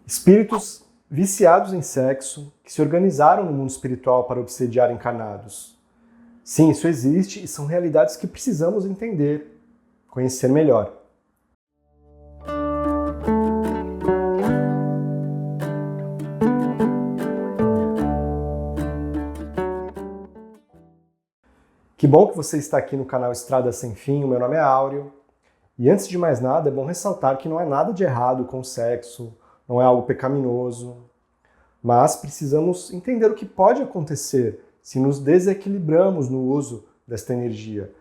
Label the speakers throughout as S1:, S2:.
S1: Espíritos viciados em sexo que se organizaram no mundo espiritual para obsediar encarnados. Sim, isso existe e são realidades que precisamos entender, conhecer melhor. Que bom que você está aqui no canal Estrada Sem Fim, o meu nome é Áureo. E antes de mais nada, é bom ressaltar que não há nada de errado com o sexo, não é algo pecaminoso, mas precisamos entender o que pode acontecer se nos desequilibramos no uso desta energia,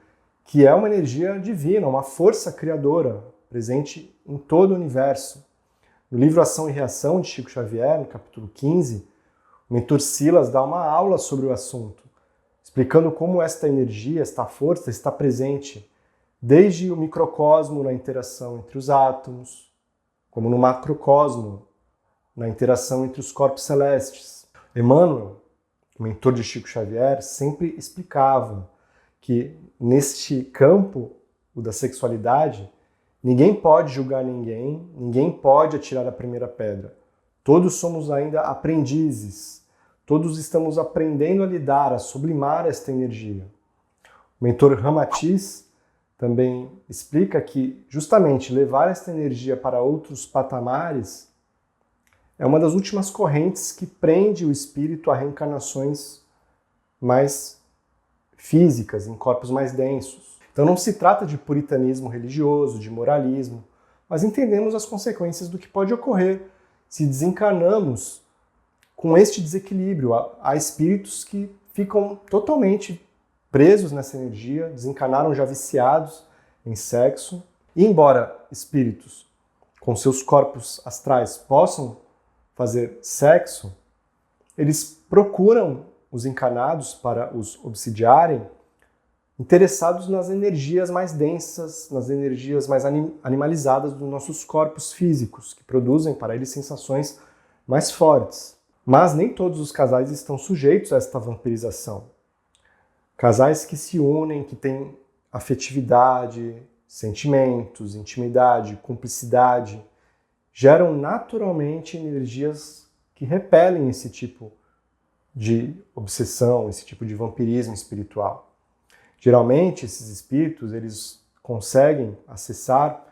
S1: que é uma energia divina, uma força criadora, presente em todo o universo. No livro Ação e Reação, de Chico Xavier, no capítulo 15, o mentor Silas dá uma aula sobre o assunto, explicando como esta energia, esta força está presente desde o microcosmo na interação entre os átomos, como no macrocosmo, na interação entre os corpos celestes. Emmanuel, o mentor de Chico Xavier, sempre explicava que neste campo, o da sexualidade, ninguém pode julgar ninguém, ninguém pode atirar a primeira pedra. Todos somos ainda aprendizes, todos estamos aprendendo a lidar, a sublimar esta energia. O mentor Ramatiz também explica que justamente levar esta energia para outros patamares é uma das últimas correntes que prende o espírito a reencarnações mais físicas, em corpos mais densos. Então não se trata de puritanismo religioso, de moralismo, mas entendemos as consequências do que pode ocorrer se desencarnamos com este desequilíbrio. Há espíritos que ficam totalmente presos nessa energia, desencarnaram já viciados em sexo. E embora espíritos com seus corpos astrais possam fazer sexo, eles procuram os encarnados para os obsidiarem, interessados nas energias mais densas, nas energias mais animalizadas dos nossos corpos físicos, que produzem para eles sensações mais fortes. Mas nem todos os casais estão sujeitos a esta vampirização. Casais que se unem, que têm afetividade, sentimentos, intimidade, cumplicidade, geram naturalmente energias que repelem esse tipo de obsessão, esse tipo de vampirismo espiritual. Geralmente, esses espíritos, eles conseguem acessar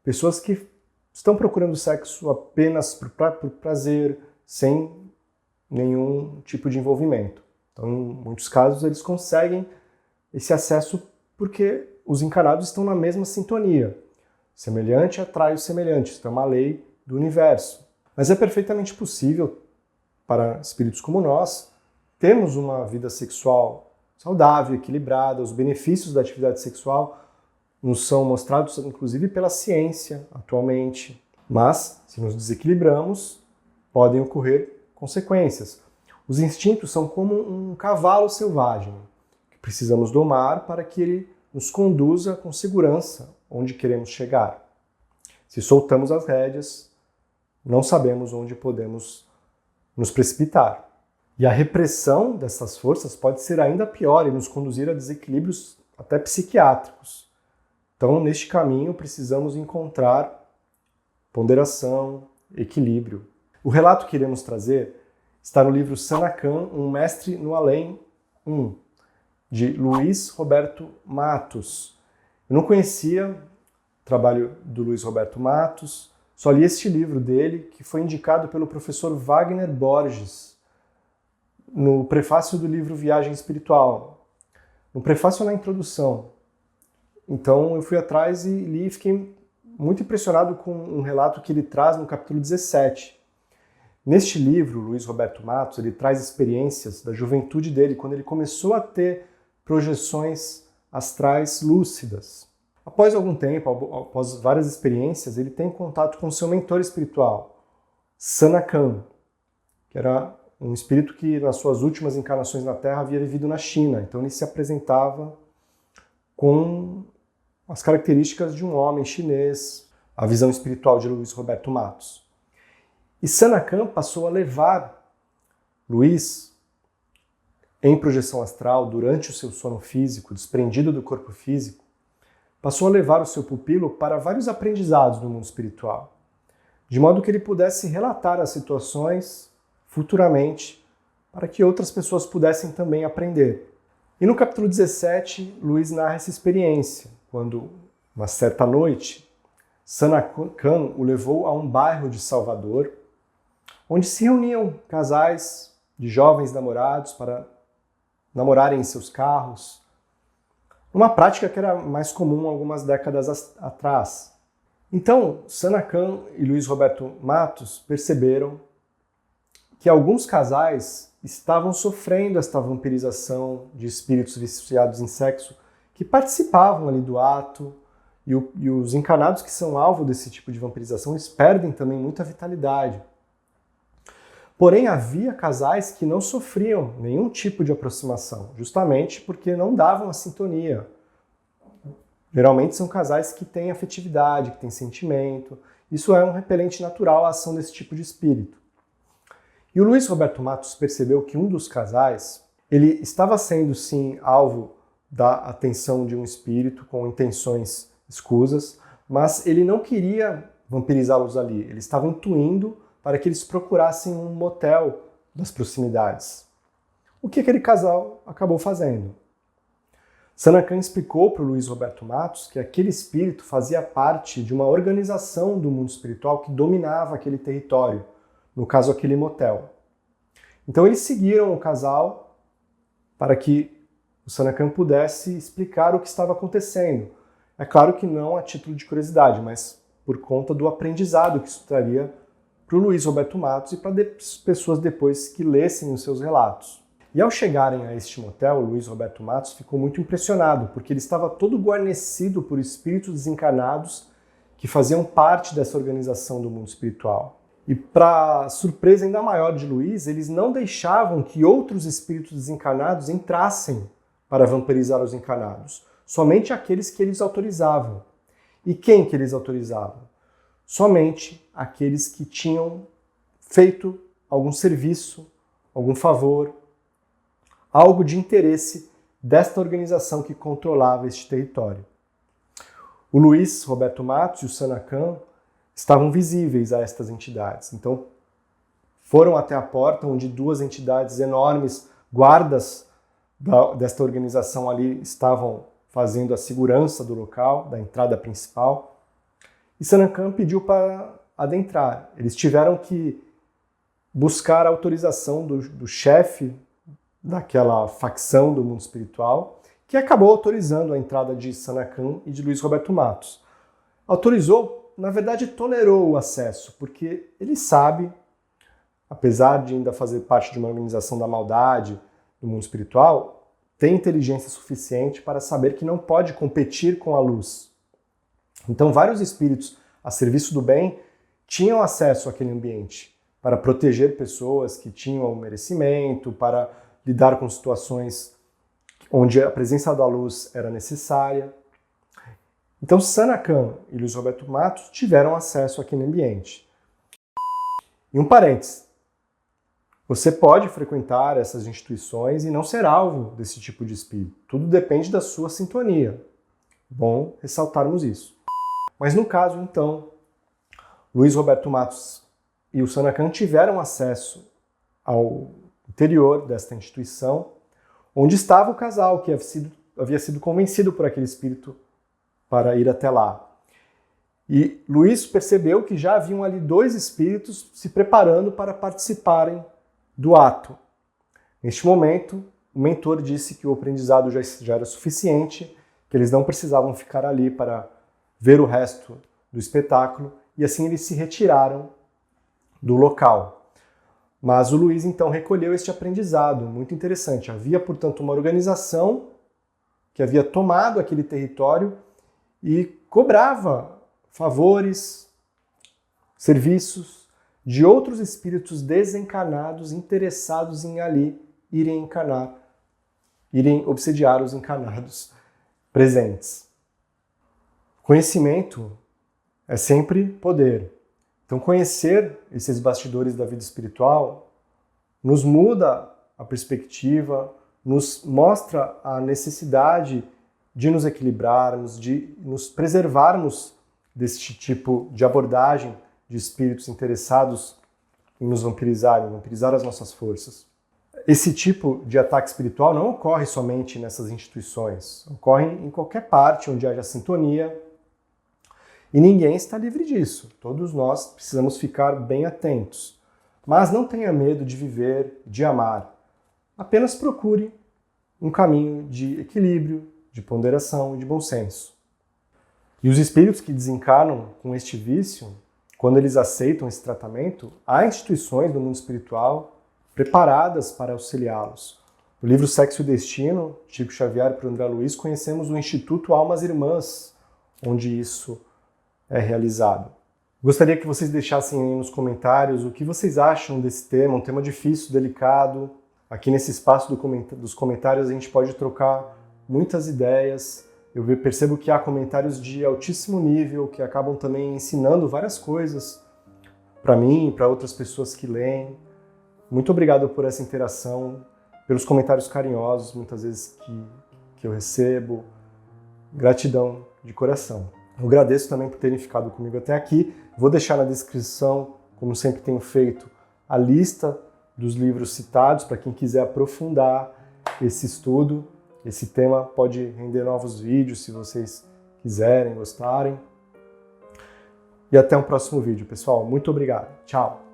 S1: pessoas que estão procurando sexo apenas por prazer, sem nenhum tipo de envolvimento. Então, em muitos casos, eles conseguem esse acesso porque os encarnados estão na mesma sintonia. Semelhante atrai o semelhante. Isso é uma lei do universo. Mas é perfeitamente possível para espíritos como nós termos uma vida sexual saudável, equilibrada. Os benefícios da atividade sexual nos são mostrados, inclusive, pela ciência atualmente. Mas, se nos desequilibramos, podem ocorrer consequências. Os instintos são como um cavalo selvagem, que precisamos domar para que ele nos conduza com segurança onde queremos chegar. Se soltamos as rédeas, não sabemos onde podemos nos precipitar. E a repressão dessas forças pode ser ainda pior e nos conduzir a desequilíbrios até psiquiátricos. Então, neste caminho, precisamos encontrar ponderação, equilíbrio. O relato que iremos trazer está no livro Sanakhan, Um Mestre no Além 1, de Luiz Roberto Matos. Eu não conhecia o trabalho do Luiz Roberto Matos, só li este livro dele, que foi indicado pelo professor Wagner Borges, no prefácio do livro Viagem Espiritual. No prefácio na introdução. Então eu fui atrás e li e fiquei muito impressionado com um relato que ele traz no capítulo 17. Neste livro, Luiz Roberto Matos, ele traz experiências da juventude dele, quando ele começou a ter projeções astrais lúcidas. Após algum tempo, após várias experiências, ele tem contato com seu mentor espiritual, Sanakhan, que era um espírito que nas suas últimas encarnações na Terra havia vivido na China. Então ele se apresentava com as características de um homem chinês, a visão espiritual de Luiz Roberto Matos. E Sanakhan passou a levar Luiz em projeção astral durante o seu sono físico, desprendido do corpo físico, passou a levar o seu pupilo para vários aprendizados no mundo espiritual. de modo que ele pudesse relatar as situações futuramente para que outras pessoas pudessem também aprender. E no capítulo 17, Luiz narra essa experiência, quando, uma certa noite, Sanakhan o levou a um bairro de Salvador, onde se reuniam casais de jovens namorados para namorarem em seus carros, uma prática que era mais comum algumas décadas atrás. Então, Sanakhan e Luiz Roberto Matos perceberam que alguns casais estavam sofrendo esta vampirização de espíritos viciados em sexo que participavam ali do ato, e os encarnados que são alvo desse tipo de vampirização, eles perdem também muita vitalidade. Porém, havia casais que não sofriam nenhum tipo de aproximação, justamente porque não davam a sintonia. Geralmente são casais que têm afetividade, que têm sentimento. Isso é um repelente natural à ação desse tipo de espírito. E o Luiz Roberto Matos percebeu que um dos casais, ele estava sendo sim alvo da atenção de um espírito com intenções escusas, mas ele não queria vampirizá-los ali. Ele estava intuindo para que eles procurassem um motel das proximidades. O que aquele casal acabou fazendo? Sanakhan explicou para o Luiz Roberto Matos que aquele espírito fazia parte de uma organização do mundo espiritual que dominava aquele território, no caso aquele motel. Então eles seguiram o casal para que o Sanakhan pudesse explicar o que estava acontecendo. É claro que não a título de curiosidade, mas por conta do aprendizado que isso traria para o Luiz Roberto Matos e para pessoas depois que lessem os seus relatos. E ao chegarem a este motel, o Luiz Roberto Matos ficou muito impressionado, porque ele estava todo guarnecido por espíritos desencarnados que faziam parte dessa organização do mundo espiritual. E para surpresa ainda maior de Luiz, eles não deixavam que outros espíritos desencarnados entrassem para vampirizar os encarnados. Somente aqueles que eles autorizavam. E quem que eles autorizavam? Somente aqueles que tinham feito algum serviço, algum favor, algo de interesse desta organização que controlava este território. O Luiz Roberto Matos e o Sanakhan estavam visíveis a estas entidades. Então, foram até a porta onde duas entidades enormes, guardas desta organização ali, estavam fazendo a segurança do local, da entrada principal. E Sanakhan pediu para adentrar. Eles tiveram que buscar a autorização do chefe daquela facção do mundo espiritual, que acabou autorizando a entrada de Sanakhan e de Luiz Roberto Matos. Autorizou, na verdade tolerou o acesso, porque ele sabe, apesar de ainda fazer parte de uma organização da maldade do mundo espiritual, tem inteligência suficiente para saber que não pode competir com a luz. Então, vários espíritos a serviço do bem tinham acesso àquele ambiente para proteger pessoas que tinham merecimento, para lidar com situações onde a presença da luz era necessária. Então, Sanakhan e Luiz Roberto Matos tiveram acesso àquele ambiente. E um parênteses, você pode frequentar essas instituições e não ser alvo desse tipo de espírito. Tudo depende da sua sintonia. Bom ressaltarmos isso. Mas no caso, então, Luiz Roberto Matos e o Sanakhan tiveram acesso ao interior desta instituição, onde estava o casal que havia sido convencido por aquele espírito para ir até lá. E Luiz percebeu que já haviam ali dois espíritos se preparando para participarem do ato. Neste momento, o mentor disse que o aprendizado já era suficiente, que eles não precisavam ficar ali para ver o resto do espetáculo, e assim eles se retiraram do local. Mas o Luiz então recolheu este aprendizado, muito interessante. Havia, portanto, uma organização que havia tomado aquele território e cobrava favores, serviços de outros espíritos desencarnados interessados em ali irem encarnar, irem obsediar os encarnados presentes. Conhecimento é sempre poder. Então, conhecer esses bastidores da vida espiritual nos muda a perspectiva, nos mostra a necessidade de nos equilibrarmos, de nos preservarmos deste tipo de abordagem de espíritos interessados em nos vampirizar as nossas forças. Esse tipo de ataque espiritual não ocorre somente nessas instituições, ocorre em qualquer parte onde haja sintonia, e ninguém está livre disso. Todos nós precisamos ficar bem atentos. Mas não tenha medo de viver, de amar. Apenas procure um caminho de equilíbrio, de ponderação e de bom senso. E os espíritos que desencarnam com este vício, quando eles aceitam esse tratamento, há instituições do mundo espiritual preparadas para auxiliá-los. No livro Sexo e Destino, Chico Xavier e André Luiz, conhecemos o Instituto Almas Irmãs, onde isso é realizado. Gostaria que vocês deixassem aí nos comentários o que vocês acham desse tema, um tema difícil, delicado. Aqui nesse espaço dos comentários a gente pode trocar muitas ideias. Eu percebo que há comentários de altíssimo nível que acabam também ensinando várias coisas para mim e para outras pessoas que leem. Muito obrigado por essa interação, pelos comentários carinhosos, muitas vezes que eu recebo. Gratidão de coração. Eu agradeço também por terem ficado comigo até aqui. Vou deixar na descrição, como sempre tenho feito, a lista dos livros citados para quem quiser aprofundar esse estudo. Esse tema pode render novos vídeos se vocês quiserem, gostarem. E até um próximo vídeo, pessoal. Muito obrigado. Tchau!